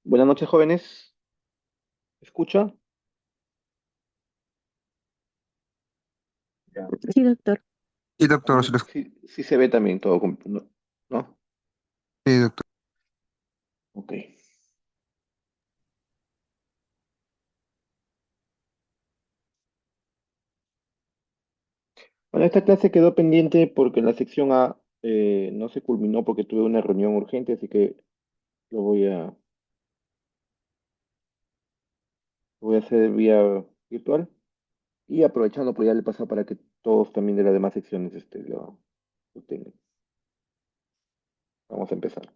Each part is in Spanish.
Buenas noches, jóvenes. ¿Escucha? Ya. Sí, doctor. Sí, doctor, Ahí se lo escucho. sí, sí se ve también todo, ¿no? ¿No? Sí, doctor. Ok. Bueno, esta clase quedó pendiente porque la sección A no se culminó porque tuve una reunión urgente, así que lo voy a hacer vía virtual. Y aprovechando, pues ya le pasa para que todos también de las demás secciones lo tengan. Vamos a empezar.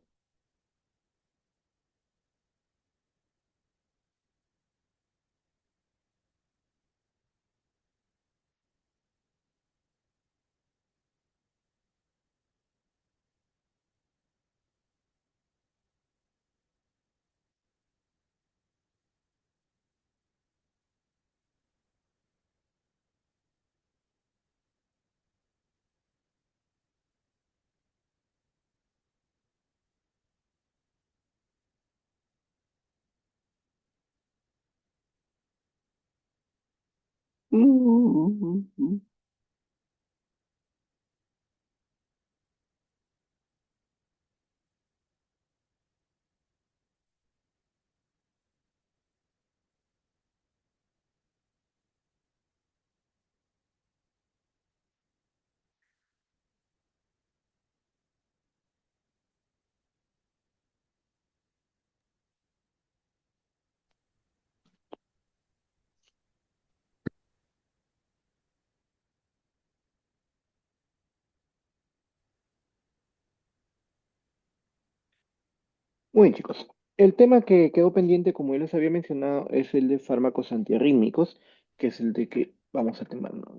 Muy bien, chicos. El tema que quedó pendiente, como ya les había mencionado, es el de fármacos antiarrítmicos, que es el de que vamos a tomar, ¿no?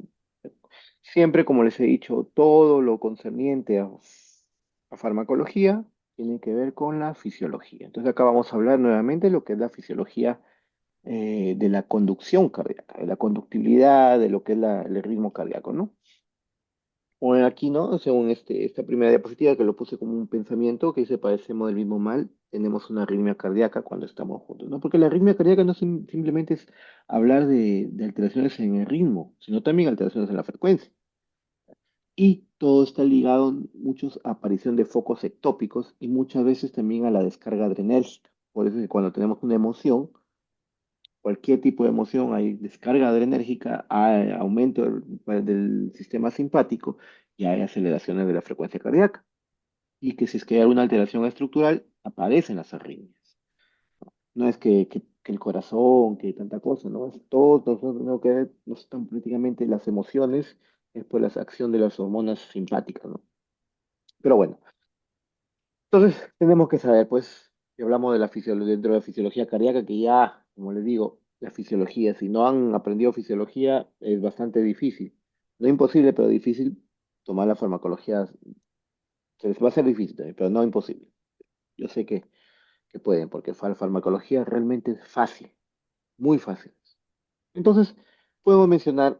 Siempre, como les he dicho, todo lo concerniente a farmacología tiene que ver con la fisiología. Entonces acá vamos a hablar nuevamente de lo que es la fisiología de la conducción cardíaca, de la conductibilidad, de lo que es el ritmo cardíaco, ¿no? Bueno, aquí, ¿no? Según esta primera diapositiva que lo puse como un pensamiento que dice padecemos del mismo mal, tenemos una arritmia cardíaca cuando estamos juntos, ¿no? Porque la arritmia cardíaca no simplemente es hablar de alteraciones en el ritmo, sino también alteraciones en la frecuencia. Y todo está ligado, muchos, a aparición de focos ectópicos y muchas veces también a la descarga adrenérgica. Por eso es que cuando tenemos una emoción, cualquier tipo de emoción, hay descarga adrenérgica, hay aumento del sistema simpático y hay aceleraciones de la frecuencia cardíaca. Y que si es que hay alguna alteración estructural, aparecen las arritmias. No es que el corazón, que tanta cosa, ¿no? Es todo, no, que no están prácticamente las emociones, es por la acción de las hormonas simpáticas, ¿no? Pero bueno, entonces tenemos que saber, pues, si hablamos de la dentro de la fisiología cardíaca, que ya, como les digo, la fisiología, si no han aprendido fisiología, es bastante difícil. No imposible, pero difícil tomar la farmacología. Se les va a ser difícil también, pero no imposible. Yo sé que pueden, porque la farmacología realmente es fácil, muy fácil. Entonces, puedo mencionar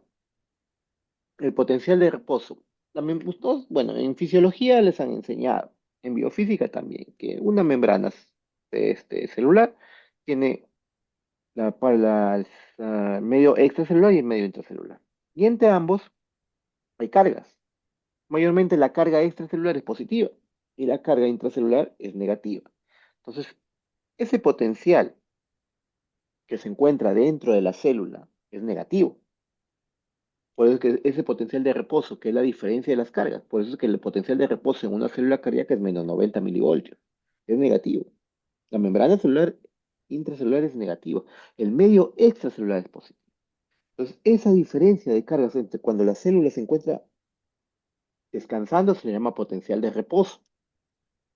el potencial de reposo. También, pues, bueno, en fisiología les han enseñado, en biofísica también, que una membrana celular tiene el medio extracelular y el medio intracelular. Y entre ambos hay cargas. Mayormente la carga extracelular es positiva y la carga intracelular es negativa. Entonces, ese potencial que se encuentra dentro de la célula es negativo. Por eso es que ese potencial de reposo, que es la diferencia de las cargas, por eso es que el potencial de reposo en una célula cardíaca es menos 90 milivoltios. Es negativo. La membrana celular intracelular es negativa. El medio extracelular es positivo. Entonces, esa diferencia de cargas entre cuando la célula se encuentra descansando se le llama potencial de reposo.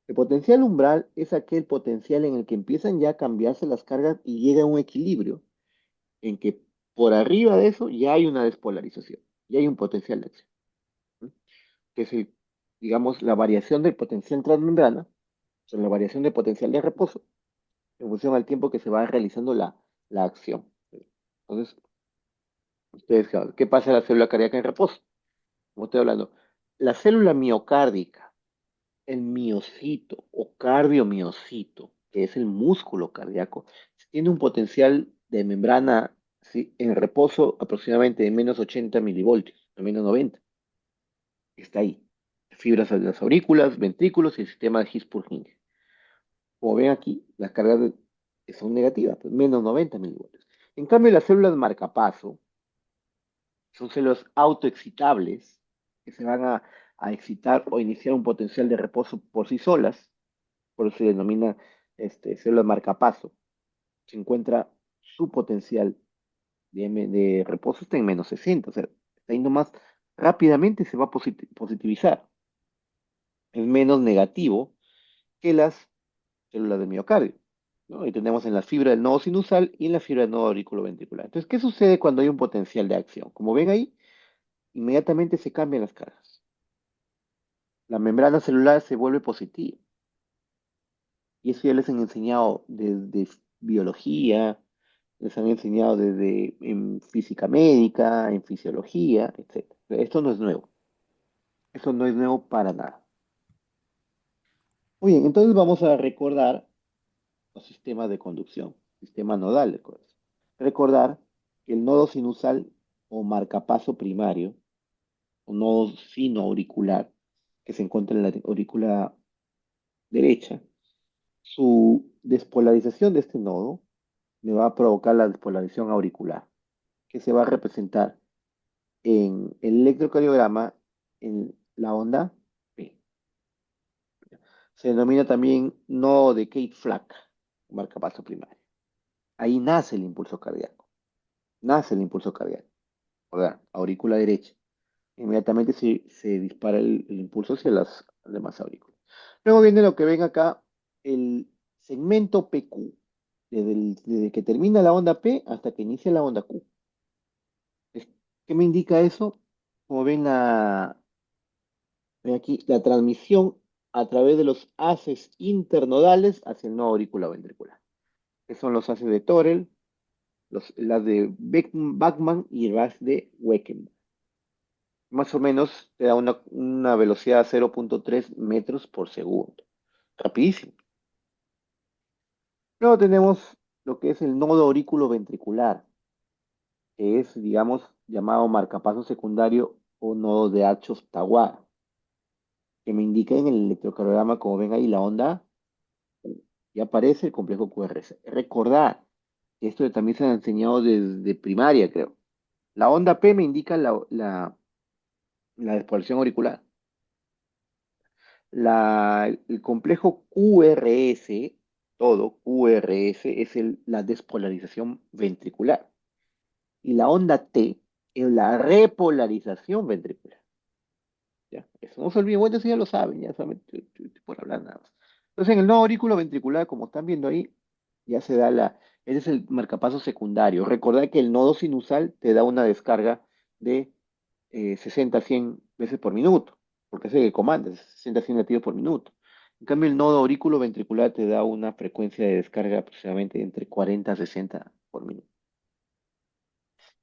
El potencial umbral es aquel potencial en el que empiezan ya a cambiarse las cargas y llega a un equilibrio en que por arriba de eso ya hay una despolarización, ya hay un potencial de acción, ¿no? Que es digamos, la variación del potencial transmembrana, o sea, la variación del potencial de reposo, en función al tiempo que se va realizando la acción. Entonces, ustedes, claro, ¿qué pasa en la célula cardíaca en reposo? Como estoy hablando, la célula miocárdica, el miocito o cardiomiocito, que es el músculo cardíaco, tiene un potencial de membrana, ¿sí?, en reposo aproximadamente de menos 80 milivoltios, a menos 90. Está ahí. Fibras de las aurículas, ventrículos y el sistema de His-Purkinje. Como ven aquí, las cargas son negativas, pues, menos 90 milivoltios. En cambio, las células marcapaso son células autoexcitables que se van a excitar o iniciar un potencial de reposo por sí solas, por eso se denomina células marcapaso. Se encuentra su potencial de reposo está en menos 60, o sea, está yendo más rápidamente, se va a positivizar. Es menos negativo que las células del miocardio, ¿no? Y tenemos en la fibra del nodo sinusal y en la fibra del nodo auriculoventricular. Entonces, ¿qué sucede cuando hay un potencial de acción? Como ven ahí, inmediatamente se cambian las cargas. La membrana celular se vuelve positiva. Y eso ya les han enseñado desde biología, les han enseñado desde en física médica, en fisiología, etc. Esto no es nuevo. Eso no es nuevo para nada. Muy bien, entonces vamos a recordar los sistemas de conducción, sistema nodal de corazón. Recordar que el nodo sinusal o marcapaso primario, o nodo sinoauricular, que se encuentra en la aurícula derecha, su despolarización de este nodo me va a provocar la despolarización auricular, que se va a representar en el electrocardiograma en la onda P. Se denomina también nodo de Kate-Flack, marcapaso primario. Ahí nace el impulso cardíaco. Nace el impulso cardíaco. O sea, aurícula derecha. Inmediatamente se dispara el impulso hacia las demás aurículas. Luego viene lo que ven acá, el segmento PQ, desde que termina la onda P hasta que inicia la onda Q. Es- ¿Qué me indica eso? Como ven aquí, la transmisión a través de los haces internodales hacia el nodo auriculoventricular, que son los haces de Torel, las de Bachmann y las de Wecken. Más o menos te da una velocidad de 0,3 metros por segundo. Rapidísimo. Luego tenemos lo que es el nodo auriculoventricular, que es, digamos, llamado marcapaso secundario o nodo de Achos-Tawara, que me indica en el electrocardiograma, como ven ahí, la onda Q. Y aparece el complejo QRS. Recordar que esto también se ha enseñado desde primaria, creo. La onda P me indica la despolarización auricular. El complejo QRS, todo QRS, es la despolarización ventricular. Y la onda T es la repolarización ventricular. ¿Ya? Eso no se olviden, bueno, eso ya lo saben, ya saben, por hablar nada más. Entonces, en el nodo aurículo ventricular, como están viendo ahí, ya se da ese es el marcapaso secundario. Recordad que el nodo sinusal te da una descarga de 60 a 100 veces por minuto, porque es el que comanda, es 60 a 100 latidos por minuto. En cambio, el nodo aurículo ventricular te da una frecuencia de descarga aproximadamente entre 40 a 60 por minuto.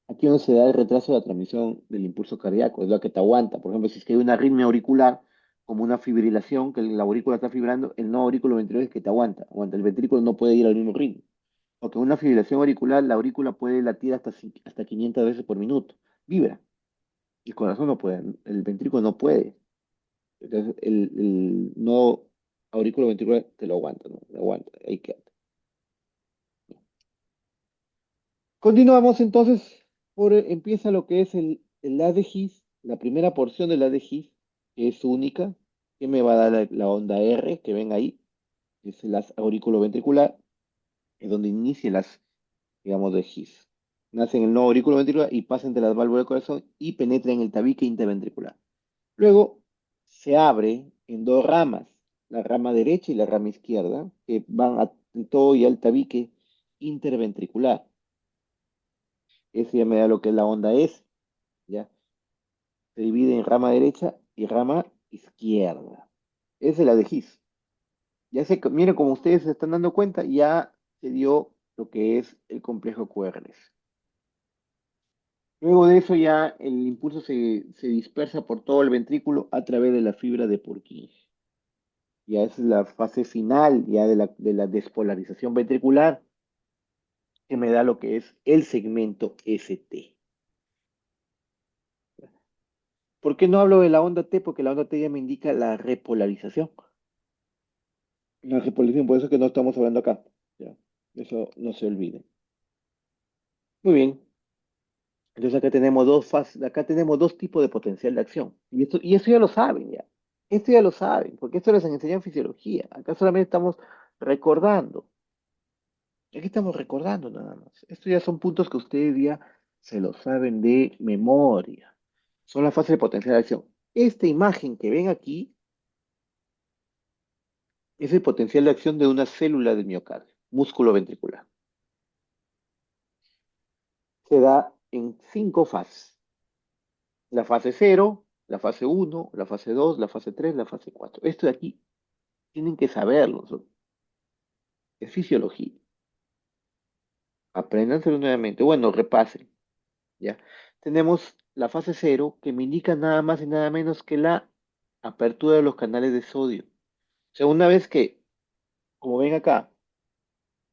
Aquí donde se da el retraso de la transmisión del impulso cardíaco, es lo que te aguanta. Por ejemplo, si es que hay una arritmia auricular, como una fibrilación, que la aurícula está fibrando, el nodo aurículo ventricular es que te aguanta. El ventrículo no puede ir al mismo ritmo. Porque una fibrilación auricular, la aurícula puede latir hasta 500 veces por minuto. Vibra. El corazón no puede, el ventrículo no puede. Entonces, el nodo aurículo ventricular te lo aguanta, ¿no? Lo aguanta, ahí queda. Continuamos entonces, empieza lo que es el ADGIS, la primera porción del ADGIS, que es única, que me va a dar la onda R, que ven ahí, que es el haz auriculoventricular, es donde inicia digamos, de GIS. Nace en el nodo auriculoventricular y pasa entre las válvulas del corazón y penetra en el tabique interventricular. Luego se abre en dos ramas, la rama derecha y la rama izquierda, que van a todo y al tabique interventricular. Ese ya me da lo que es la onda S, ¿ya? Se divide en rama derecha y rama izquierda. Esa es la de His. Ya se, miren, como ustedes se están dando cuenta, ya se dio lo que es el complejo QRS. Luego de eso ya el impulso se dispersa por todo el ventrículo a través de la fibra de Purkinje. Ya es la fase final ya de la despolarización ventricular que me da lo que es el segmento ST. ¿Por qué no hablo de la onda T? Porque la onda T ya me indica la repolarización. La repolarización, por eso es que no estamos hablando acá. Ya, eso no se olvide. Muy bien. Entonces acá tenemos dos fases, acá tenemos dos tipos de potencial de acción. Y eso ya lo saben ya. Esto ya lo saben, porque esto les han enseñado en fisiología. Acá solamente estamos recordando. Aquí estamos recordando nada más. Estos ya son puntos que ustedes ya se lo saben de memoria. Son las fases de potencial de acción. Esta imagen que ven aquí es el potencial de acción de una célula del miocardio, músculo ventricular. Se da en 5 fases. La fase cero, la fase uno, la fase 2, la fase 3, la fase 4. Esto de aquí tienen que saberlo. Es fisiología. Apréndanselo nuevamente. Bueno, repasen. ¿Ya? Tenemos la fase cero que me indica nada más y nada menos que la apertura de los canales de sodio. O sea, una vez que, como ven acá,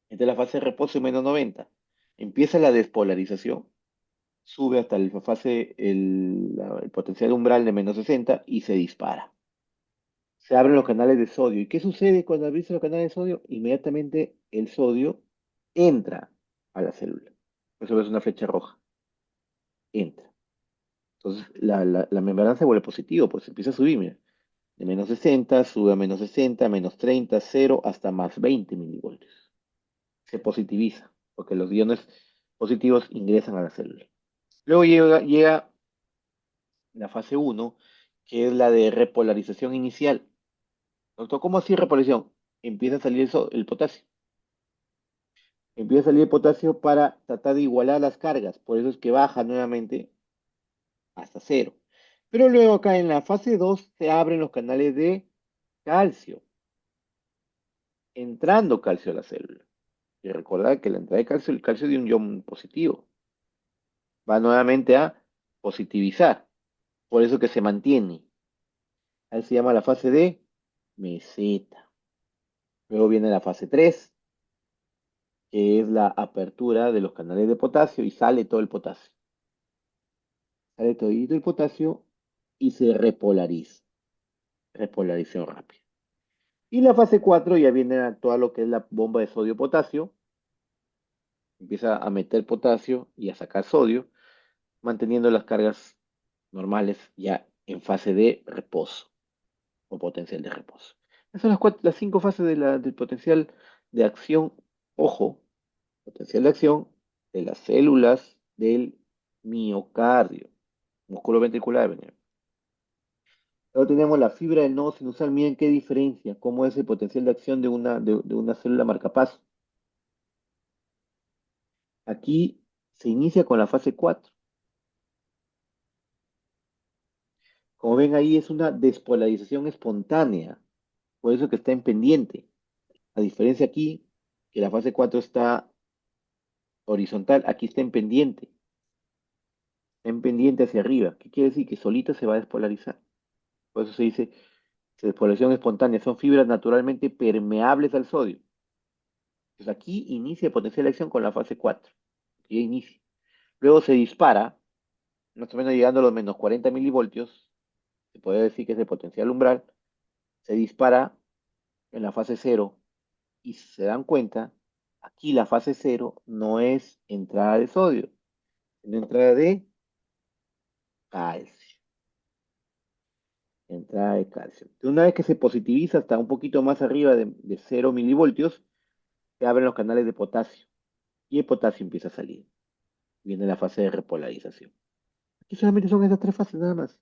esta es la fase de reposo menos 90, empieza la despolarización, sube hasta el potencial umbral de menos 60 y se dispara. Se abren los canales de sodio. ¿Y qué sucede cuando abrís los canales de sodio? Inmediatamente el sodio entra a la célula. Eso es una flecha roja. Entra. Entonces la membrana se vuelve positivo, pues empieza a subir, mira. De menos 60 sube a menos 60, menos 30, 0, hasta más 20 milivoltios. Se positiviza, porque los iones positivos ingresan a la célula. Luego llega la fase uno, que es la de repolarización inicial. Doctor, ¿cómo así repolarización? Empieza a salir el potasio. Empieza a salir el potasio para tratar de igualar las cargas. Por eso es que baja nuevamente hasta cero. Pero luego acá en la fase 2 se abren los canales de calcio, entrando calcio a la célula. Y recordar que la entrada de calcio, el calcio de un ion positivo, va nuevamente a positivizar. Por eso que se mantiene. Ahí se llama la fase de meseta. Luego viene la fase 3, que es la apertura de los canales de potasio y sale todo el potasio. Sale todo el potasio y se repolariza. Repolarización rápida. Y la fase 4 ya viene a toda lo que es la bomba de sodio-potasio. Empieza a meter potasio y a sacar sodio, manteniendo las cargas normales ya en fase de reposo o potencial de reposo. Esas son las 5 fases del potencial de acción. Ojo, potencial de acción de las células del miocardio, músculo ventricular. Luego tenemos la fibra del nodo sinusal. Miren qué diferencia, cómo es el potencial de acción de una célula marcapaso. Aquí se inicia con la fase 4. Como ven ahí es una despolarización espontánea, por eso que está en pendiente. A diferencia aquí, que la fase 4 está horizontal, aquí está en pendiente hacia arriba. ¿Qué quiere decir? Que solita se va a despolarizar. Por eso se dice despolarización espontánea. Son fibras naturalmente permeables al sodio. Entonces aquí inicia el potencial de acción con la fase 4. Aquí ya inicia. Luego se dispara, más o menos llegando a los menos 40 milivoltios. Se puede decir que es el potencial umbral. Se dispara en la fase cero. Y si se dan cuenta, aquí la fase cero no es entrada de sodio, sino entrada de calcio. Entrada de calcio. Una vez que se positiviza hasta un poquito más arriba de 0 milivoltios, se abren los canales de potasio y el potasio empieza a salir. Viene la fase de repolarización. Aquí solamente son estas 3 fases nada más.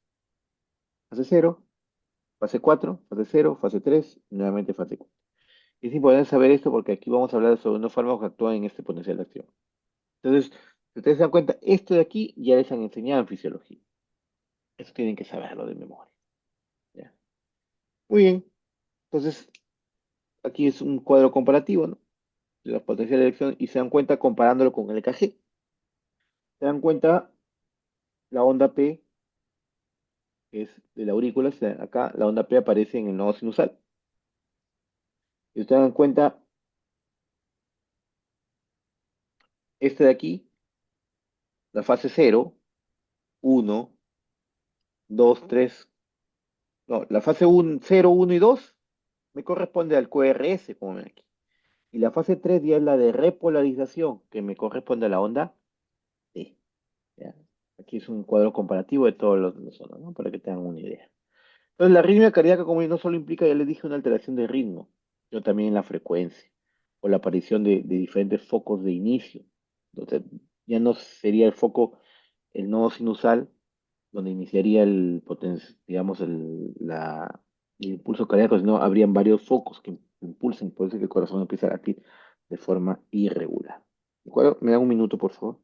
Fase cero, fase 4, fase cero, fase 3, nuevamente fase 4. Es importante saber esto porque aquí vamos a hablar sobre unos fármacos que actúan en este potencial de acción. Entonces, si ustedes se dan cuenta, esto de aquí ya les han enseñado en fisiología. Eso tienen que saberlo de memoria. ¿Ya? Muy bien. Entonces, aquí es un cuadro comparativo, ¿no? De la potencial de elección y se dan cuenta comparándolo con el EKG. Se dan cuenta la onda P, que es de la aurícula, acá la onda P aparece en el nodo sinusal. Si ustedes dan cuenta, este de aquí, la fase cero, uno, 2, 3, no, la fase 1, 0, 1 y 2 me corresponde al QRS, como ven aquí. Y la fase 3 ya es la de repolarización, que me corresponde a la onda T. ¿Ya? Aquí es un cuadro comparativo de todos los ondas, ¿no? Para que tengan una idea. Entonces, la arritmia cardíaca, como no solo implica, ya les dije, una alteración de ritmo, sino también en la frecuencia, o la aparición de diferentes focos de inicio. Entonces, ya no sería el foco, el nodo sinusal, donde iniciaría digamos, el impulso cardíaco, sino habrían varios focos que impulsen, por eso es que el corazón empieza a latir de forma irregular. ¿De acuerdo? ¿Me dan un minuto, por favor?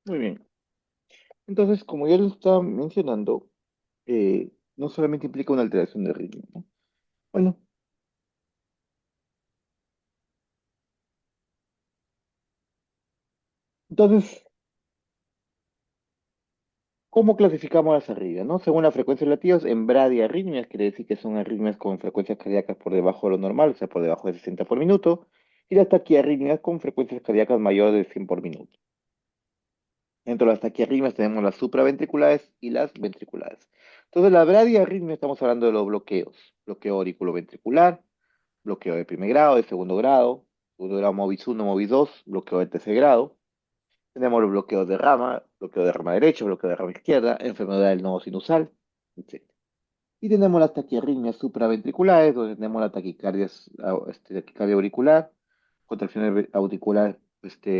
Muy bien. Entonces, como ya les estaba mencionando, no solamente implica una alteración de ritmo, ¿no? Bueno, entonces, ¿cómo clasificamos las arritmias, no? Según la frecuencia de latidos, en bradiarritmias, quiere decir que son arritmias con frecuencias cardíacas por debajo de lo normal, o sea, por debajo de 60 por minuto, y las taquiarritmias con frecuencias cardíacas mayores de 100 por minuto. Dentro de las taquiarritmias tenemos las supraventriculares y las ventriculares. Entonces, la bradiarritmia estamos hablando de los bloqueos. Bloqueo auriculoventricular, bloqueo de primer grado, de segundo grado MOVIS 1, MOVIS 2, bloqueo de tercer grado. Tenemos los bloqueo de rama derecho, bloqueo de rama izquierda, enfermedad del nodo sinusal, etc. Y tenemos las taquiarritmias supraventriculares, donde tenemos la taquicardia, taquicardia auricular, contracciones auriculares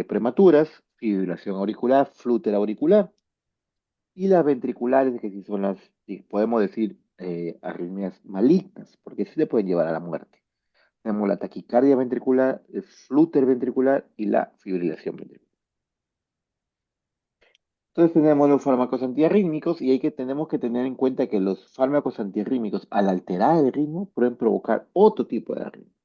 prematuras, fibrilación auricular, flúter auricular. Y las ventriculares, que sí son las, sí, podemos decir, arritmias malignas, porque sí le pueden llevar a la muerte. Tenemos la taquicardia ventricular, el flúter ventricular y la fibrilación ventricular. Entonces tenemos los fármacos antiarrítmicos y tenemos que tener en cuenta que los fármacos antiarrítmicos, al alterar el ritmo, pueden provocar otro tipo de arritmia.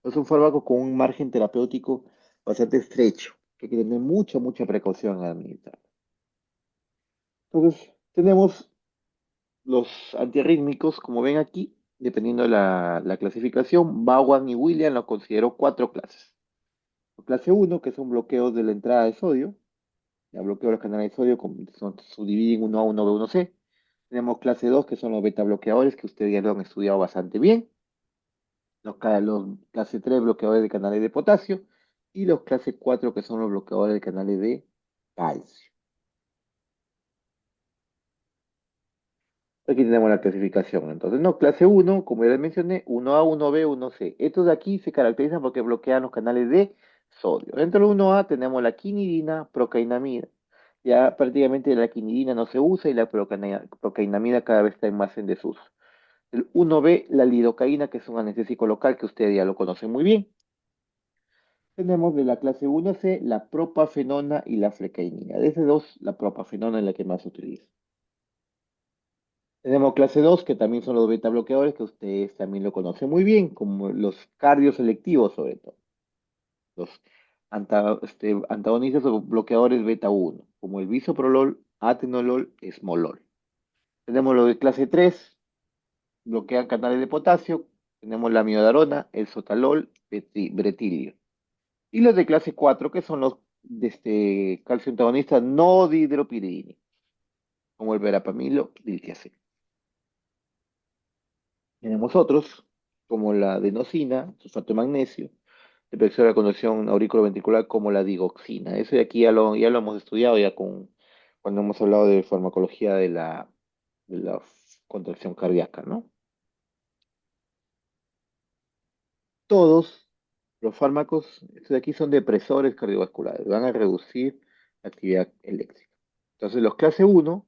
Es un fármaco con un margen terapéutico bastante estrecho, que hay que tener mucha precaución al administrar. Entonces, tenemos los antiarrítmicos, como ven aquí, dependiendo de la clasificación, Vaughan y William lo considero cuatro clases. La clase uno, que son bloqueos de la entrada de sodio, ya bloqueo de los canales de sodio, son subdividen 1A, 1B, 1C. Tenemos clase 2 que son los beta bloqueadores, que ustedes ya lo han estudiado bastante bien. Los clase 3 bloqueadores de canales de potasio. Y los clase 4 que son los bloqueadores de canales de calcio. Aquí tenemos la clasificación. Entonces, no, clase uno, como ya les mencioné, 1A, 1B, 1C. Estos de aquí se caracterizan porque bloquean los canales de sodio. Dentro del 1A tenemos la quinidina, procainamida. Ya prácticamente la quinidina no se usa y la procainamida cada vez está más en desuso. El 1B, la lidocaína, que es un anestésico local que ustedes ya lo conocen muy bien. Tenemos de la clase 1C la propafenona y la flecainina. De esas dos, la propafenona es la que más se utiliza. Tenemos clase 2 que también son los beta bloqueadores, que ustedes también lo conocen muy bien, como los cardioselectivos sobre todo. Los antagonistas o bloqueadores beta 1 como el bisoprolol, atenolol, esmolol. Tenemos los de clase 3 bloquean canales de potasio. Tenemos la miodarona, el sotalol, bretilio. Y los de clase 4 que son los de calcio antagonistas no dihidropiridina, como el verapamilo, diltiazem. Tenemos otros, como la adenosina, sulfato de magnesio, de presión de la conducción auriculoventricular, como la digoxina. Eso de aquí ya lo hemos estudiado cuando hemos hablado de farmacología de la contracción cardíaca, ¿no? Todos los fármacos, estos de aquí son depresores cardiovasculares, van a reducir la actividad eléctrica. Entonces, los clase uno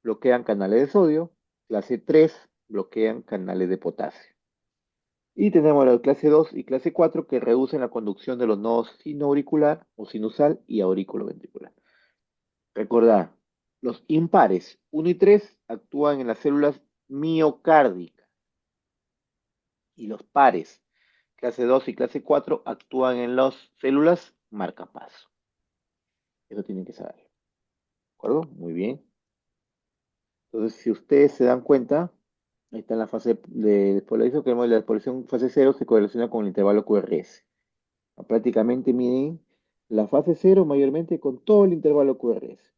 bloquean canales de sodio, clase 3 bloquean canales de potasio. Y tenemos la clase 2 y clase 4 que reducen la conducción de los nodos sinoauricular o sinusal y auriculoventricular. Recordad, los impares uno y 3 actúan en las células miocárdicas y los pares, clase 2 y clase 4, actúan en las células marcapaso. Eso tienen que saber. ¿De acuerdo? Muy bien. Entonces, si ustedes se dan cuenta, ahí está en la fase de despolarización, que vemos la despolarización fase cero se correlaciona con el intervalo QRS. Prácticamente miden la fase cero mayormente con todo el intervalo QRS.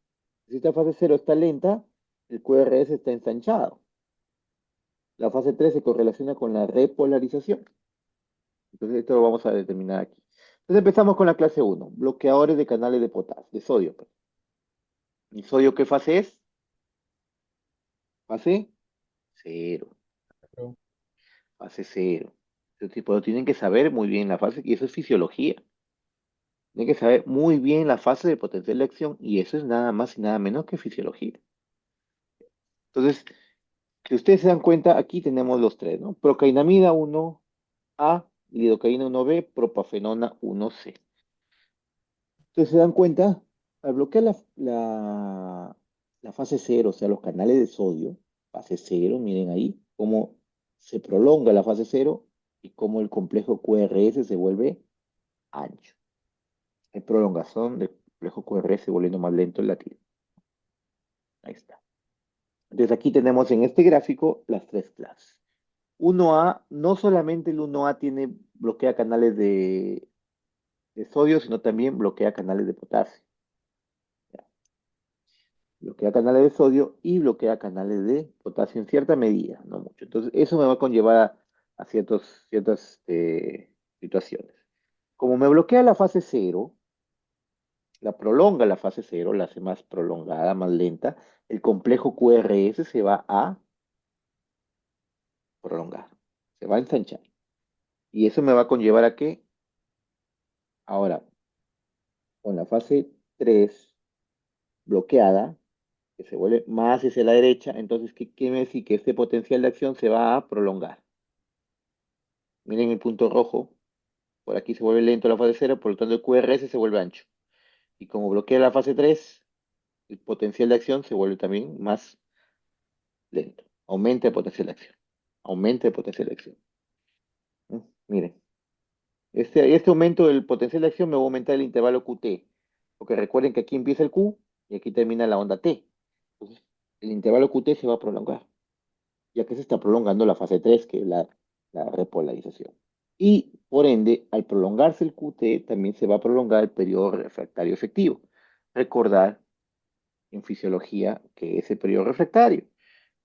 Si esta fase cero está lenta, el QRS está ensanchado. La fase 3 se correlaciona con la repolarización. Entonces esto lo vamos a determinar aquí. Entonces empezamos con la clase uno, bloqueadores de canales de potasio, de sodio, pues. ¿Y sodio qué fase es? Fase cero. Fase cero. Este tipo lo tienen que saber muy bien la fase, y eso es fisiología. Tienen que saber muy bien la fase de potencial de acción, y eso es nada más y nada menos que fisiología. Entonces, si ustedes se dan cuenta, aquí tenemos los tres, ¿no? Procainamida 1A, lidocaína 1B, propafenona 1C. Entonces, se dan cuenta, Al bloquear la fase cero, o sea, los canales de sodio, fase cero, miren ahí cómo se prolonga la fase cero y cómo el complejo QRS se vuelve ancho. Hay prolongación del complejo QRS volviendo más lento el latido. Ahí está. Entonces aquí tenemos en este gráfico las tres clases. 1A, no solamente el 1A tiene, bloquea canales de sodio, sino también bloquea canales de potasio. Bloquea canales de sodio y bloquea canales de potasio en cierta medida, no mucho. Entonces, eso me va a conllevar a ciertas situaciones. Como me bloquea la fase cero, la prolonga la fase cero, la hace más prolongada, más lenta, el complejo QRS se va a prolongar, se va a ensanchar. Y eso me va a conllevar a que, ahora, con la fase 3 bloqueada, que se vuelve más hacia la derecha, entonces, ¿qué quiere decir? Que este potencial de acción se va a prolongar. Miren el punto rojo, por aquí se vuelve lento la fase cero, por lo tanto el QRS se vuelve ancho. Y como bloquea la fase 3, el potencial de acción se vuelve también más lento. Aumenta el potencial de acción. Aumenta el potencial de acción. ¿Mm? Miren, este aumento del potencial de acción me va a aumentar el intervalo QT. Porque recuerden que aquí empieza el Q y aquí termina la onda T. Entonces, el intervalo QT se va a prolongar, ya que se está prolongando la fase 3, que es la repolarización. Y por ende, al prolongarse el QT, también se va a prolongar el periodo refractario efectivo. Recordar en fisiología que es el periodo refractario,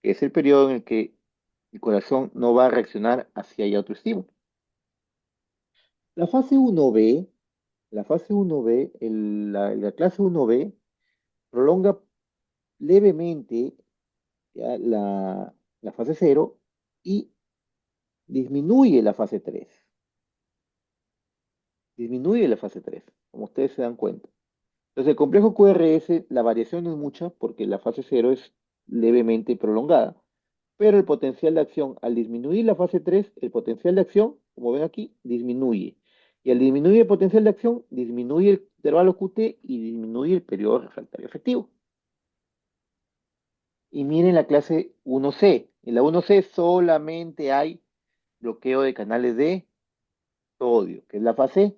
que es el periodo en el que el corazón no va a reaccionar hacia haya otro estímulo. La fase 1B, la fase 1B, la clase 1B prolonga levemente ya, la fase cero y disminuye la fase 3. Disminuye la fase 3, como ustedes se dan cuenta. Entonces, el complejo QRS, la variación no es mucha porque la fase cero es levemente prolongada, pero el potencial de acción, al disminuir la fase 3, el potencial de acción, como ven aquí, disminuye. Y al disminuir el potencial de acción, disminuye el intervalo QT y disminuye el periodo refractario efectivo. Y miren la clase 1C. En la 1C solamente hay bloqueo de canales de sodio, que es la fase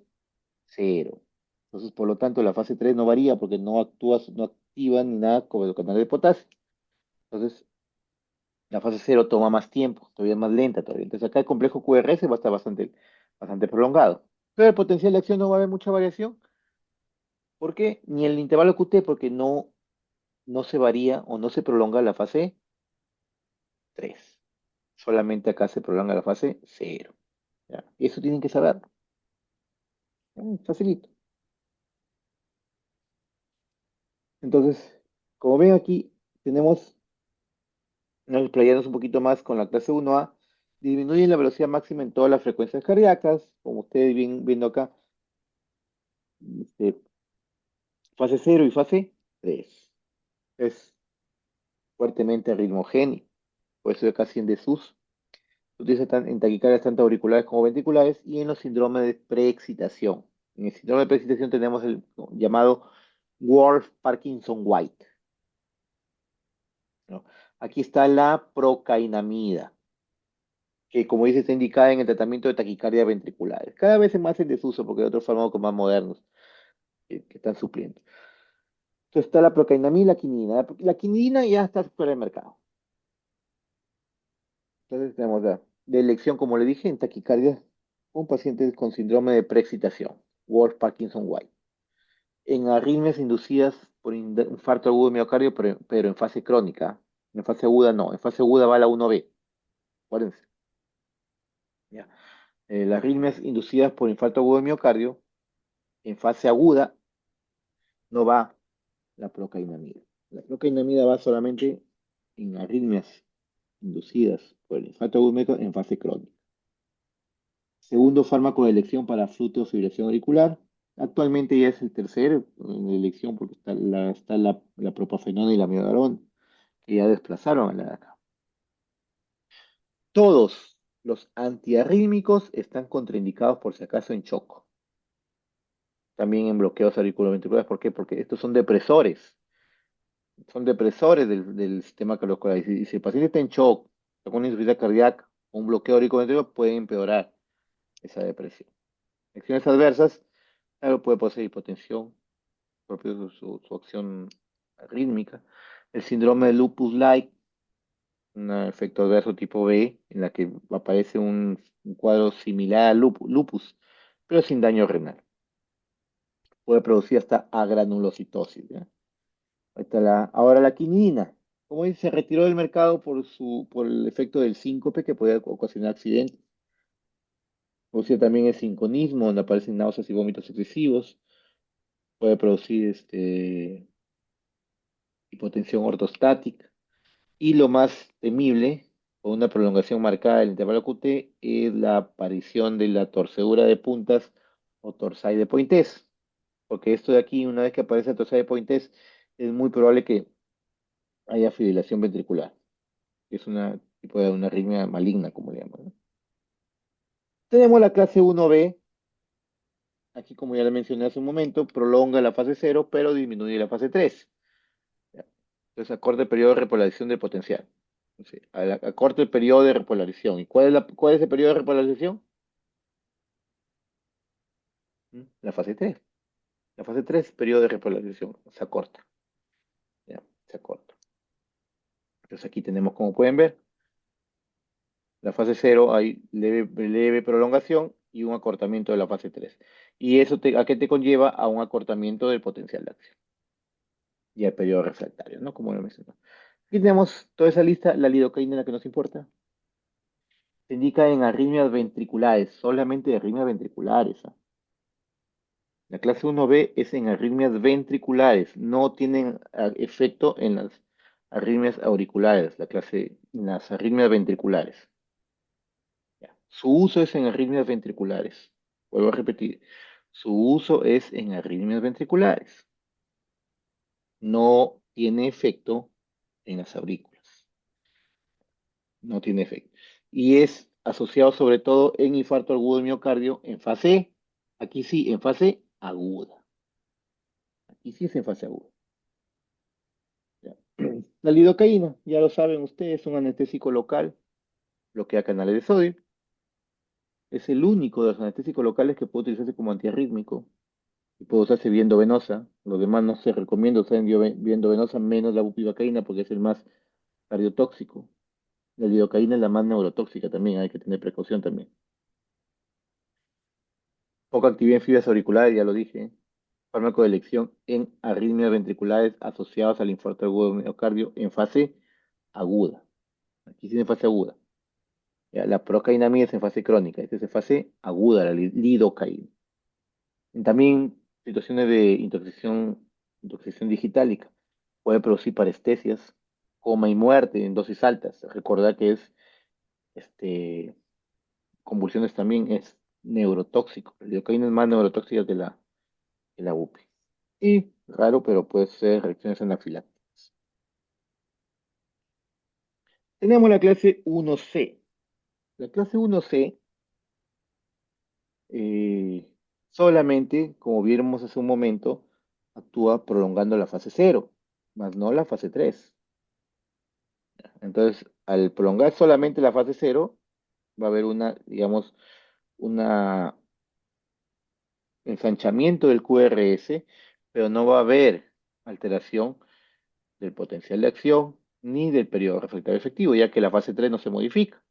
cero. Entonces, por lo tanto, la fase 3 no varía porque no actúa, no activa ni nada como el canal de potasio. Entonces, la fase cero toma más tiempo, todavía es más lenta todavía. Entonces, acá el complejo QRS va a estar bastante prolongado. Pero el potencial de acción no va a haber mucha variación. ¿Por qué? Ni el intervalo QT, porque no se varía o no se prolonga la fase 3. Solamente acá se prolonga la fase cero. ¿Ya? Eso tienen que saber. Facilito. Entonces, como ven aquí, tenemos nos explayamos un poquito más con la clase 1A, disminuyen la velocidad máxima en todas las frecuencias cardíacas, como ustedes viendo acá, este, fase cero y fase 3. Es fuertemente ritmogénico, por eso casi en desuso. Se utiliza en taquicardias tanto auriculares como ventriculares y en los síndromes de preexcitación. En el síndrome de preexcitación tenemos el llamado Wolff-Parkinson-White, ¿no? Aquí está la procainamida, que como dice está indicada en el tratamiento de taquicardia ventriculares. Cada vez es más en desuso porque hay otros fármacos más modernos que están supliendo. Entonces está la procainamida y la quinina. La quinina ya está fuera del mercado. Entonces tenemos de elección, como le dije, en taquicardia con pacientes con síndrome de preexcitación, Wolff-Parkinson-White. En arritmias inducidas por infarto agudo de miocardio, pero en fase crónica. En fase aguda no. En fase aguda va la 1B. Acuérdense. Ya. Las arritmias inducidas por infarto agudo de miocardio, en fase aguda no va la procainamida. La procainamida va solamente en arritmias inducidas por el infarto agudo en fase crónica. Segundo fármaco de elección para fibrilación auricular. Actualmente ya es el tercer en elección porque está la propafenona y la amiodarona, que ya desplazaron a la de acá. Todos los antiarrítmicos están contraindicados por si acaso en choco. también en bloqueos auriculoventriculares. ¿Por qué? Porque estos son depresores del sistema cardiovascular. Y si el paciente está en shock, con una insuficiencia cardíaca o un bloqueo auriculoventricular, puede empeorar esa depresión. Acciones adversas, claro, puede poseer hipotensión, propio su acción rítmica, el síndrome de lupus-like, un efecto adverso tipo B, en la que aparece un cuadro similar al lupus, pero sin daño renal. Puede producir hasta agranulocitosis, ¿ya? Ahora la quinina, como dice, se retiró del mercado por el efecto del síncope que puede ocasionar accidentes. Produce también el sinconismo, donde aparecen náuseas y vómitos excesivos. Puede producir hipotensión ortostática. Y lo más temible, con una prolongación marcada del intervalo QT, es la aparición de la torcedura de puntas o torsade de Pointes. Porque esto de aquí, una vez que aparece la torsade de Pointes, es muy probable que haya fibrilación ventricular, que es una tipo de una arritmia maligna, como le llaman, ¿no? Tenemos la clase 1B, aquí como ya le mencioné hace un momento, prolonga la fase cero, pero disminuye la fase 3. ¿Ya? Entonces, acorde el periodo de repolarización del potencial. Sí, acorta el periodo de repolarización. ¿Y cuál es el periodo de repolarización? ¿Mm? La fase 3. La fase 3, periodo de repolarización, se acorta. ¿Ya? Se acorta. Entonces aquí tenemos, como pueden ver, la fase cero hay leve prolongación y un acortamiento de la fase 3. ¿Y eso a qué te conlleva? A un acortamiento del potencial de acción y al periodo refractario, ¿no? Como lo mencioné. Aquí tenemos toda esa lista, la lidocaína la que nos importa. Se indica en arritmias ventriculares, solamente arritmias ventriculares. ¿Ah? La clase 1B es en arritmias ventriculares, no tienen efecto en las arritmias auriculares, en las arritmias ventriculares. Ya. Su uso es en arritmias ventriculares. Vuelvo a repetir, su uso es en arritmias ventriculares. No tiene efecto en las aurículas. No tiene efecto. Y es asociado sobre todo en infarto agudo del miocardio en fase, aquí sí, en fase aguda. Aquí sí es en fase aguda. Ya. La lidocaína, ya lo saben ustedes, es un anestésico local, bloquea canales de sodio. Es el único de los anestésicos locales que puede utilizarse como antiarrítmico y puede usarse vía endovenosa. Los demás no se recomienda usar en vía endovenosa, menos la bupivacaína porque es el más cardiotóxico. La lidocaína es la más neurotóxica también, hay que tener precaución también. Poca actividad en fibras auriculares, ya lo dije. Fármaco de elección en arritmias ventriculares asociados al infarto agudo del miocardio en fase aguda. Aquí sí en fase aguda. Ya, la procainamida es en fase crónica, esta es en fase aguda, la lidocaína. También situaciones de intoxicación digitálica. Puede producir parestesias, coma y muerte en dosis altas. Recordar que es este, convulsiones también es neurotóxico. La lidocaína es más neurotóxica que la UPI. Y raro, pero puede ser reacciones anafilácticas. Tenemos la clase 1C. La clase 1C eh, solamente, como vimos hace un momento, actúa prolongando la fase cero, más no la fase 3. Entonces, al prolongar solamente la fase cero, va a haber digamos, un ensanchamiento del QRS, pero no va a haber alteración del potencial de acción ni del periodo refractario efectivo, ya que la fase 3 no se modifica.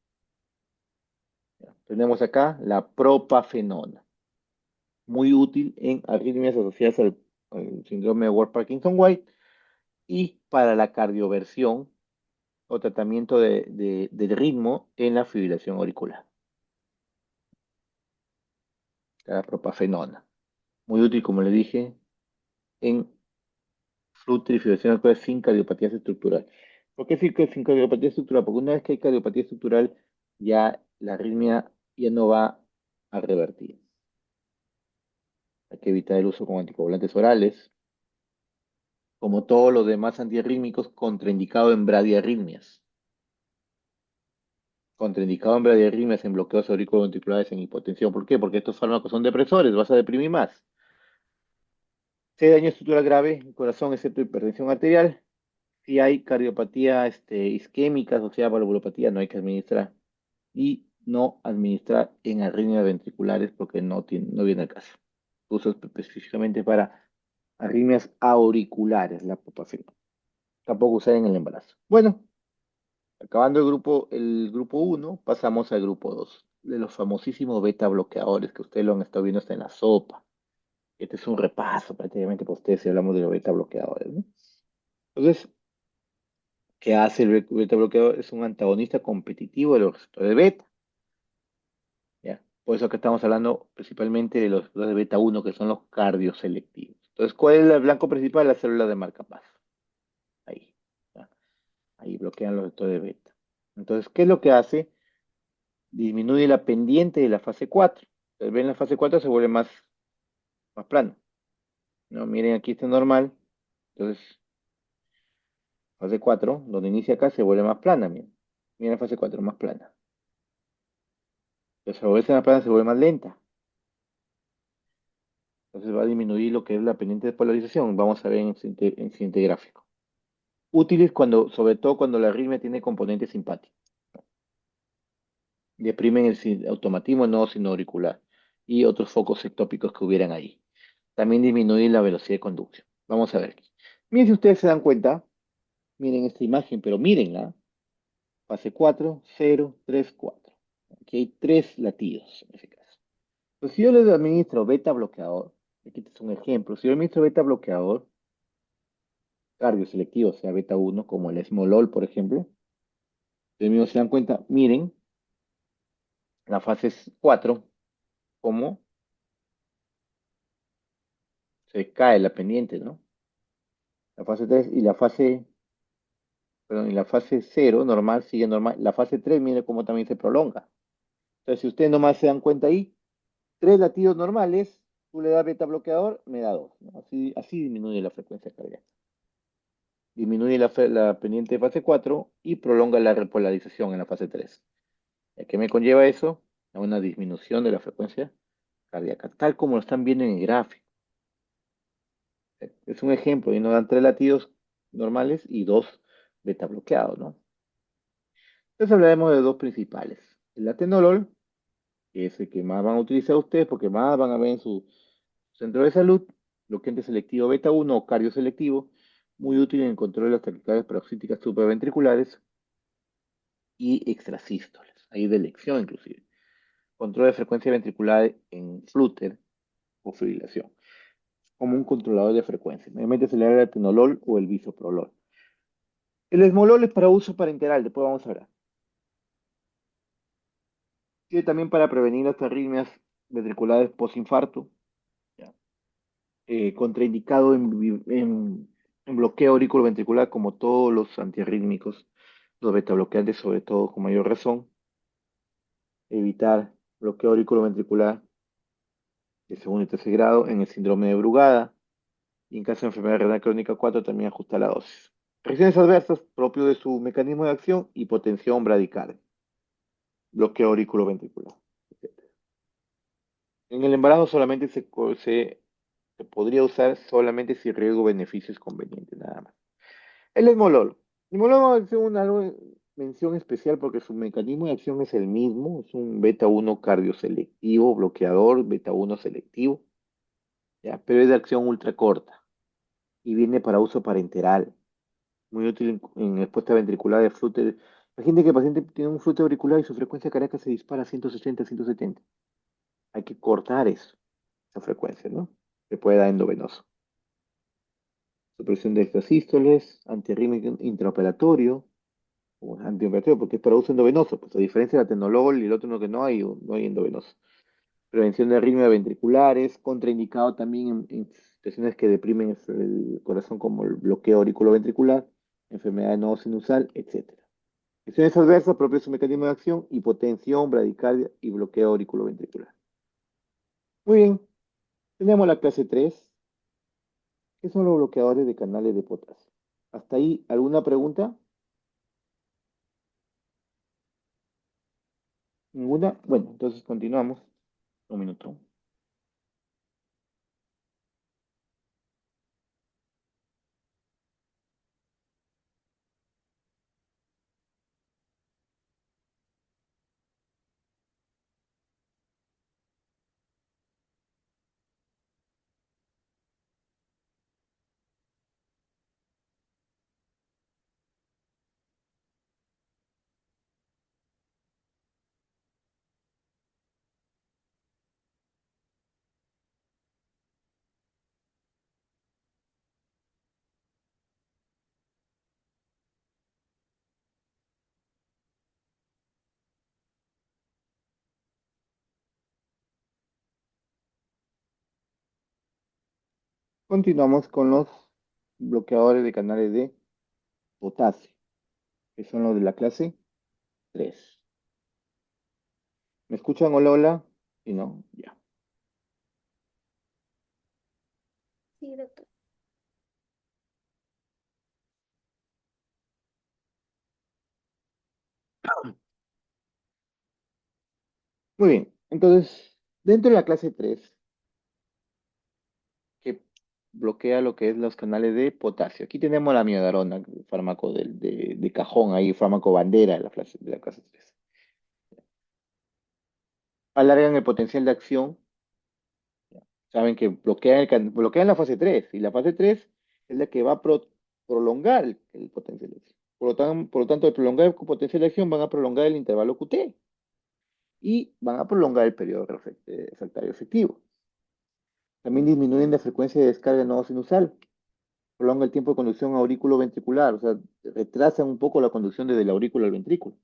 Tenemos acá la propafenona, muy útil en arritmias asociadas al síndrome de Ward-Parkinson-White y para la cardioversión o tratamiento del ritmo en la fibrilación auricular. La propafenona, muy útil, como le dije, en fibrilación auricular sin cardiopatía estructural. ¿Por qué sin cardiopatía estructural? Porque una vez que hay cardiopatía estructural, ya la arritmia ya no va a revertir. Hay que evitar el uso con anticoagulantes orales, como todos los demás antiarrítmicos, contraindicado en bradiarritmias. Contraindicado en bradiarritmias, en bloqueos auriculoventriculares, en hipotensión. ¿Por qué? Porque estos fármacos son depresores, vas a deprimir más. Si hay daño estructural grave, el corazón, excepto hipertensión arterial. Si hay cardiopatía isquémica asociada a valvulopatía, no hay que administrar. Y no administrar en arritmias ventriculares porque no viene al caso. Uso específicamente para arritmias auriculares, la propafenol. Tampoco usar en el embarazo. Bueno, acabando el grupo uno, pasamos al grupo 2 de los famosísimos beta bloqueadores que ustedes lo han estado viendo hasta en la sopa. Este es un repaso prácticamente para ustedes si hablamos de los beta bloqueadores, ¿no? Entonces, ¿qué hace el beta bloqueador? Es un antagonista competitivo de los receptores beta, ¿ya? Por eso que estamos hablando principalmente de los receptores beta uno que son los cardioselectivos. Entonces, ¿cuál es el blanco principal? La célula de marcapaso. Ahí, ¿ya? Ahí bloquean los receptores beta. Entonces, ¿qué es lo que hace? Disminuye la pendiente de la fase 4. Entonces, ven, la fase 4 se vuelve más plano, ¿no? Miren, aquí está normal. Entonces, fase 4 donde inicia acá, se vuelve más plana, miren. Miren la fase 4 más plana. Entonces, al volverse más plana, se vuelve más lenta. Entonces, va a disminuir lo que es la pendiente de polarización. Vamos a ver en el siguiente gráfico. Útiles sobre todo cuando la arritmia tiene componente simpático. Deprimen el automatismo no sino auricular y otros focos ectópicos que hubieran ahí. También disminuye la velocidad de conducción. Vamos a ver aquí. Miren si ustedes se dan cuenta, miren esta imagen, pero mírenla. Fase 4, 0, 3, 4. Aquí hay tres latidos en ese caso. Pues si yo les administro beta bloqueador, aquí este es un ejemplo, si yo administro beta bloqueador cardioselectivo, o sea, beta uno como el esmolol, por ejemplo, ustedes mismos se dan cuenta, miren, la fase 4, cómo se cae la pendiente, ¿no? La fase 3 y la fase 0 normal sigue normal. La fase 3 mire cómo también se prolonga. Entonces, si ustedes nomás se dan cuenta ahí, tres latidos normales, tú le das beta bloqueador, me da dos, ¿no? Así disminuye la frecuencia cardíaca. Disminuye la pendiente de fase 4 y prolonga la repolarización en la fase 3. ¿Qué me conlleva eso? A una disminución de la frecuencia cardíaca, tal como lo están viendo en el gráfico. Es un ejemplo, y nos dan tres latidos normales y dos beta bloqueados, ¿no? Entonces hablaremos de dos principales. El atenolol, que es el que más van a utilizar ustedes porque más van a ver en su centro de salud, bloqueante selectivo beta uno o cardioselectivo, muy útil en el control de las taquicardias paroxíticas supraventriculares y extrasístoles, ahí de elección inclusive. Control de frecuencia ventricular en flúter o fibrilación, como un controlador de frecuencia. Normalmente se le da el atenolol o el bisoprolol. El esmolol es para uso parenteral, después vamos a hablar. Sirve también para prevenir las arritmias ventriculares postinfarto, ¿ya? Contraindicado en bloqueo auriculoventricular como todos los antiarrítmicos, los betabloqueantes sobre todo con mayor razón. Evitar bloqueo auriculoventricular de segundo y tercer grado en el síndrome de Brugada y en caso de enfermedad renal crónica 4 también ajusta la dosis. Reacciones adversas propio de su mecanismo de acción, hipotensión bradicardia, bloqueo auriculoventricular. En el embarazo solamente se podría usar solamente si riesgo-beneficio es conveniente, nada más. El esmolol. El esmolol es una mención especial porque su mecanismo de acción es el mismo, es un beta uno cardioselectivo, bloqueador, beta uno selectivo, ¿ya? Pero es de acción ultra corta y viene para uso parenteral, muy útil en respuesta ventricular de flúter. Imagínate que el paciente tiene un flúter auricular y su frecuencia cardíaca se dispara a 160, 170. Hay que cortar eso, esa frecuencia, ¿no? Se puede dar endovenoso. Supresión de extrasístoles, antiarrítmico intraoperatorio, o antioperatorio, porque es para uso endovenoso. Pues a diferencia del atenolol y el otro no que no hay endovenoso. Prevención de arritmias ventriculares, contraindicado también en situaciones que deprimen el corazón como el bloqueo auriculoventricular, enfermedad no sinusal, etcétera. Acciones adversas propias de su mecanismo de acción, hipotensión, bradicardia y bloqueo auriculoventricular. Muy bien, tenemos la clase 3, que son los bloqueadores de canales de potasio. ¿Hasta ahí alguna pregunta? ¿Ninguna? Bueno, entonces continuamos. Un minuto. Continuamos con los bloqueadores de canales de potasio, que son los de la clase 3. ¿Me escuchan? Hola, hola. Si no, ya. Sí, doctor. Muy bien. Entonces, dentro de la clase 3, que bloquea lo que es los canales de potasio. Aquí tenemos la miodarona, el fármaco de cajón, ahí, fármaco bandera de la clase 3. Alargan el potencial de acción. Saben que bloquean la fase 3 y la fase 3 es la que va a prolongar el potencial de acción. Por lo tanto, al prolongar el potencial de acción van a prolongar el intervalo QT y van a prolongar el periodo refractario efectivo. También disminuyen la frecuencia de descarga no sinusal, prolonga el tiempo de conducción aurículo-ventricular, o sea, retrasan un poco la conducción desde el aurículo al ventrículo.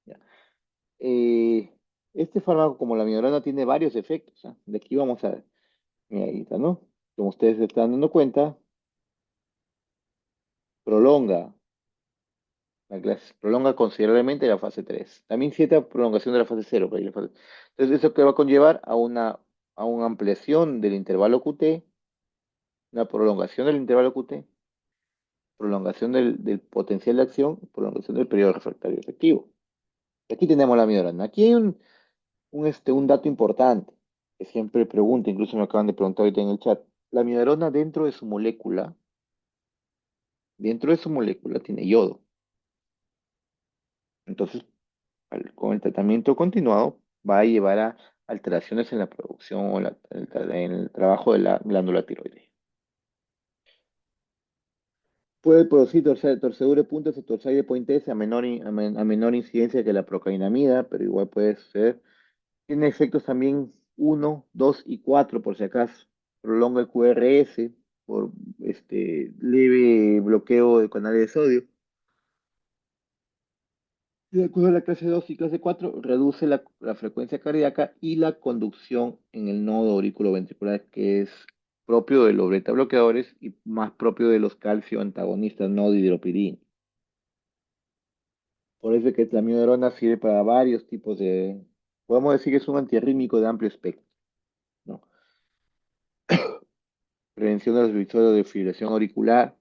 ¿Ya? Eh, este fármaco, como la miodrana, tiene varios efectos. ¿Ah? De aquí vamos a ver. Mira, ahí está, ¿no? Como ustedes se están dando cuenta, prolonga prolonga considerablemente la fase 3. También cierta prolongación de la fase 0. Entonces, eso que va a conllevar a una ampliación del intervalo QT, una prolongación del intervalo QT, prolongación del potencial de acción, prolongación del periodo refractario efectivo. Aquí tenemos la miodrana. Aquí hay un dato importante que siempre pregunto, incluso me acaban de preguntar ahorita en el chat. La miodrana dentro de su molécula tiene yodo. Entonces, con el tratamiento continuado va a llevar a alteraciones en la producción o en el trabajo de la glándula tiroidea. Puede producir torcedura de puntas o torsaide de Pointese a menor incidencia que la procainamida, pero igual puede ser. Tiene efectos también uno, 2 y 4 por si acaso. Prolonga el QRS por leve bloqueo de canales de sodio. De acuerdo a la clase 2 y clase 4, reduce la frecuencia cardíaca y la conducción en el nodo auriculoventricular, que es propio de los beta bloqueadores y más propio de los calcio antagonistas, no dihidropyridina. Por eso es que la amiodarona sirve para varios tipos de. Podemos decir que es un antiarrítmico de amplio espectro, ¿no? Prevención de los episodios de fibrilación auricular,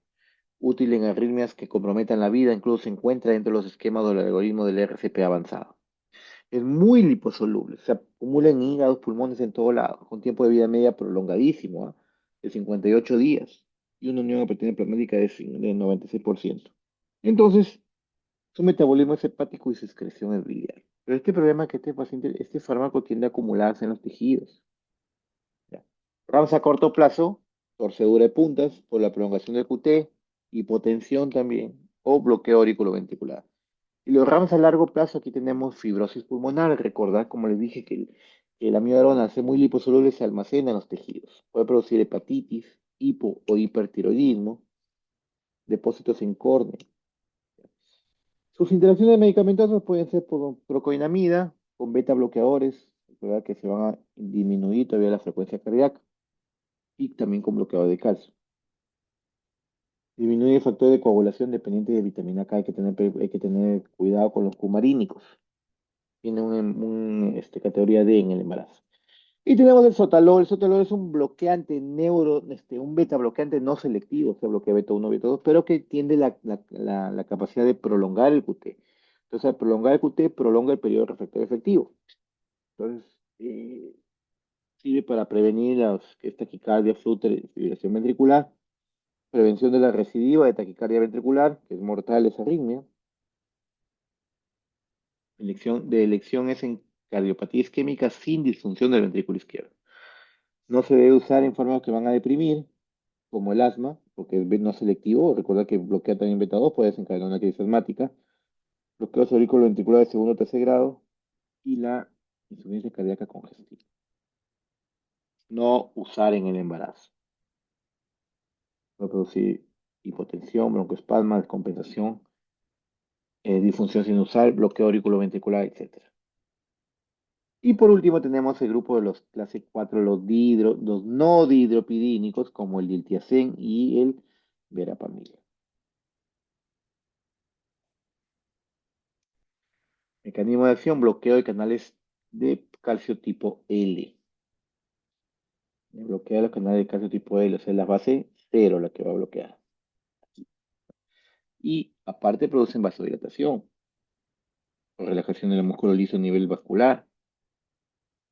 útil en arritmias que comprometan la vida, incluso se encuentra dentro de los esquemas del algoritmo del RCP avanzado. Es muy liposoluble, se acumula en hígados, pulmones, en todo lado, con tiempo de vida media prolongadísimo, ¿ah? De 58 días, y una unión apetita plasmática de 96%. Entonces, su metabolismo es hepático y su excreción es biliar. Pero este problema que este fármaco tiende a acumularse en los tejidos. ¿Ya? Rams a corto plazo, torcedura de puntas por la prolongación del QT, hipotensión también, o bloqueo auriculoventricular. Y los ramos a largo plazo, aquí tenemos fibrosis pulmonar. Recordad, como les dije, que la amiodarona hace muy liposoluble, se almacena en los tejidos. Puede producir hepatitis, hipo o hipertiroidismo, depósitos en córnea. Sus interacciones medicamentosas pueden ser por procoinamida, con beta bloqueadores, ¿verdad? Que se van a disminuir todavía la frecuencia cardíaca, y también con bloqueador de calcio. Disminuye el factor de coagulación dependiente de vitamina K. Hay que tener cuidado con los cumarínicos. Tiene categoría D en el embarazo. Y tenemos el sotalol. El sotalol es un bloqueante un beta bloqueante no selectivo, que bloquea beta 1, beta 2, pero que tiene la capacidad de prolongar el QT. Entonces, al prolongar el QT, prolonga el periodo refractario efectivo. Entonces, sirve para prevenir que es taquicardia, flúter, fibrilación ventricular, prevención de la recidiva de taquicardia ventricular, que es mortal esa arritmia. Elección es en cardiopatía isquémica sin disfunción del ventrículo izquierdo. No se debe usar en fármacos que van a deprimir, como el asma, porque es no selectivo. Recuerda que bloquea también beta 2, puede desencadenar una crisis asmática. Bloqueo auriculoventricular de segundo o tercer grado y la insuficiencia cardíaca congestiva. No usar en el embarazo. Puede producir hipotensión, broncoespasma, descompensación, disfunción sinusal, bloqueo auriculoventricular, etc. Y por último tenemos el grupo de los clase 4, los no dihidropidínicos, como el diltiazem y el verapamil. Mecanismo de acción, bloqueo de canales de calcio tipo L. Bloquea los canales de calcio tipo L, o sea, la base cero la que va a bloquear. Y aparte producen vasodilatación, o relajación del músculo liso a nivel vascular,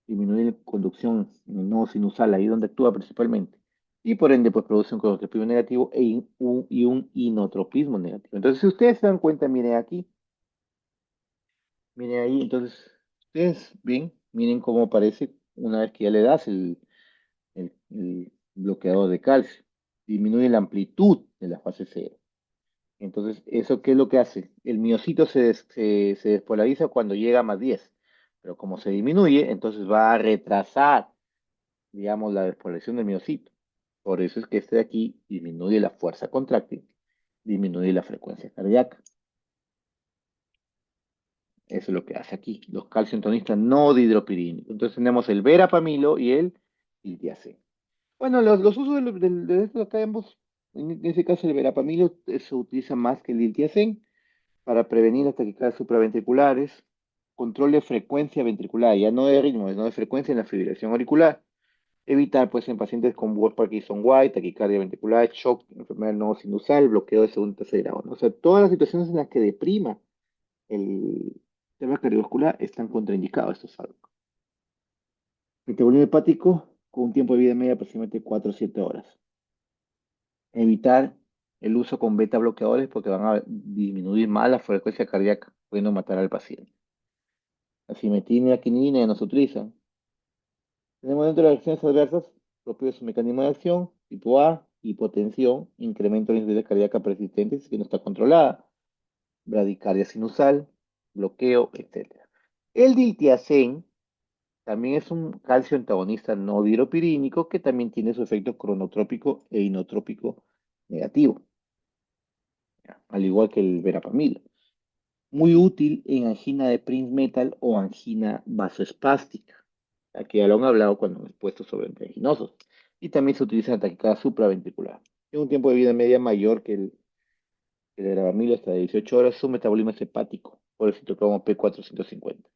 disminuye la conducción en el nodo sinusal, ahí donde actúa principalmente. Y por ende, pues produce un cronotropismo negativo y un inotropismo negativo. Entonces, si ustedes se dan cuenta, miren aquí, miren ahí, entonces, ustedes ven, miren cómo aparece una vez que ya le das el bloqueador de calcio. Disminuye la amplitud de la fase cero. Entonces, ¿eso qué es lo que hace? El miocito se despolariza cuando llega a +10, pero como se disminuye, entonces va a retrasar, digamos, la despolarización del miocito. Por eso es que este de aquí disminuye la fuerza contráctil, disminuye la frecuencia cardíaca. Eso es lo que hace aquí, los calcioantagonistas no dihidropirínicos. Entonces tenemos el verapamilo y el diltiazem. Bueno, los usos de estos acá ambos, en ese caso el verapamilo se utiliza más que el diltiazem para prevenir las taquicardias supraventriculares, control de frecuencia ventricular, ya no de ritmo, sino de frecuencia en la fibrilación auricular. Evitar, pues, en pacientes con Parkinson-White, taquicardia ventricular, shock, enfermedad del nodo sinusal, bloqueo de segundo y tercer grado, ¿no? O sea, todas las situaciones en las que deprima el tema cardiovascular están contraindicados estos fármacos. Metabolismo hepático con un tiempo de vida media de aproximadamente 4 o 7 horas. Evitar el uso con beta bloqueadores porque van a disminuir más la frecuencia cardíaca, pudiendo matar al paciente. La simetrina y la quinina ya no se utilizan. Tenemos dentro de las reacciones adversas, propio de su mecanismo de acción, tipo A, hipotensión, incremento de la insuficiencia cardíaca persistente si no está controlada, bradicardia sinusal, bloqueo, etc. El diltiazem también es un calcio antagonista no diropirínico que también tiene su efecto cronotrópico e inotrópico negativo, ¿ya? Al igual que el verapamil. Muy útil en angina de Prince-Metal o angina vasoespástica. Aquí ya lo han hablado cuando hemos puesto sobre anginosos. Y también se utiliza en taquicardia supraventricular. Tiene un tiempo de vida media mayor que el verapamil, hasta de 18 horas. Su metabolismo es hepático, por el citocromo P450.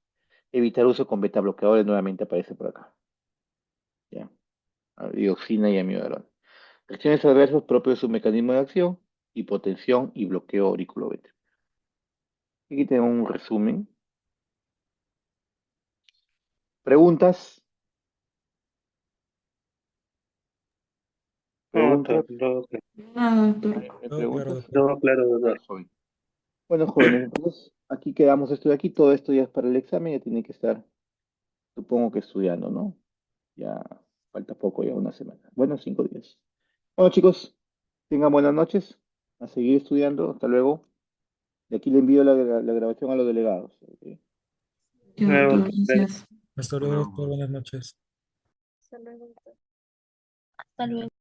Evitar uso con beta bloqueadores nuevamente aparece por acá. ¿Ya? Dioxina y amiodarona. Reacciones adversas propios de su mecanismo de acción, hipotensión y bloqueo auriculoventricular. Aquí tengo un resumen. ¿Preguntas? No, ¿Preguntas? todo, Nada, doctor. ¿Hay Todo claro, preguntas? doctor. todo claro, Ah, doctor. joven. Bueno, jóvenes, entonces aquí quedamos esto de aquí. Todo esto ya es para el examen, ya tiene que estar, supongo que estudiando, ¿no? Ya falta poco, ya una semana. Bueno, 5 días. Bueno, chicos, tengan buenas noches. A seguir estudiando. Hasta luego. De aquí le envío la grabación a los delegados. ¿Ok? Ya, Nuevo, doctor, gracias. Hasta luego, doctor. Buenas noches. Hasta luego, doctor. Hasta luego.